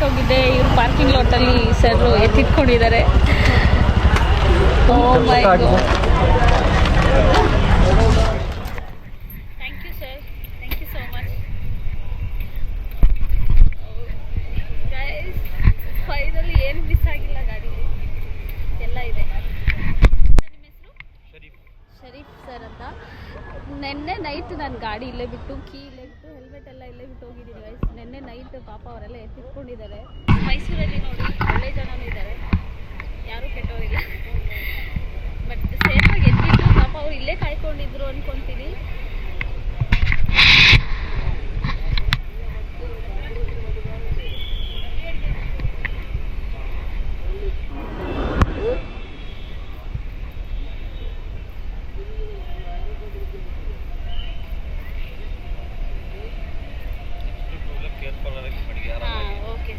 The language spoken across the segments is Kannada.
ಹೊರಟೋಗಿದ್ದೆ. ಇವರು ಪಾರ್ಕಿಂಗ್ ಲಾಟಲ್ಲಿ ಸರ್ ಎತ್ತಿಟ್ಕೊಂಡಿದ್ದಾರೆ. Oh my god. Thank you sir, thank you so much. Guys finally ಏನು ಮಿಸ್ ಆಗಿಲ್ಲ, ಗಾಡೀಲಿ ಎಲ್ಲ ಇದೆ. ನಿಮ್ಮ ಹೆಸರು? ಶರೀಫ್ ಸರ್ ಅಂತ. ನೆನ್ನೆ ನೈಟ್ ನಾನು ಗಾಡಿ ಇಲ್ಲೇ ಬಿಟ್ಟು, ಕೀ ಇಲ್ಲೇ ಬಿಟ್ಟು, ಹೆಲ್ಮೆಟ್ ಎಲ್ಲ ಇಲ್ಲೇ ಬಿಟ್ಟು ಹೋಗಿದ್ದೀನಿ ಗೈಸ್. ನೆನ್ನೆ ನೈಟ್ ಪಾಪ ಅವರೆಲ್ಲ ಎತ್ತಿಟ್ಕೊಂಡಿದ್ದಾರೆ. ಮೈಸೂರಲ್ಲಿ ನೋಡಿ ಒಳ್ಳೆ ಜನನೂ ಇದ್ದಾರೆ, ಯಾರೂ ಕೆಟ್ಟವರಿಲ್ಲ. ಬಟ್ ಸೇಫಾಗಿ ಎತ್ತಿಟ್ಟು ಪಾಪ ಅವ್ರು ಇಲ್ಲೇ ಕಾಯ್ಕೊಂಡಿದ್ರು ಅಂದ್ಕೊತೀನಿ. ಓಕೆ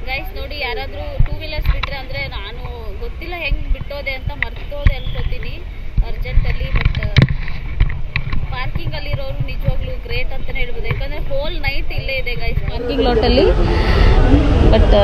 ಗೈಸ್, ನೋಡಿ ಯಾರಾದರೂ ಟೂ ವೀಲರ್ಸ್ ಬಿಟ್ಟರೆ, ಅಂದರೆ ನಾನು ಗೊತ್ತಿಲ್ಲ ಹೆಂಗೆ ಬಿಟ್ಟೋದೆ ಅಂತ ಮರ್ತೋದೆ ಅನ್ಕೋತೀನಿ ಅರ್ಜೆಂಟಲ್ಲಿ. ಬಟ್ ಪಾರ್ಕಿಂಗಲ್ಲಿರೋರು ನಿಜವಾಗ್ಲೂ ಗ್ರೇಟ್ ಅಂತಲೇ ಹೇಳ್ಬೋದು. ಯಾಕಂದರೆ ಹೋಲ್ ನೈಟ್ ಇಲ್ಲೇ ಇದೆ ಗೈಸ್ ಪಾರ್ಕಿಂಗ್ ಲಾಟಲ್ಲಿ. ಬಟ್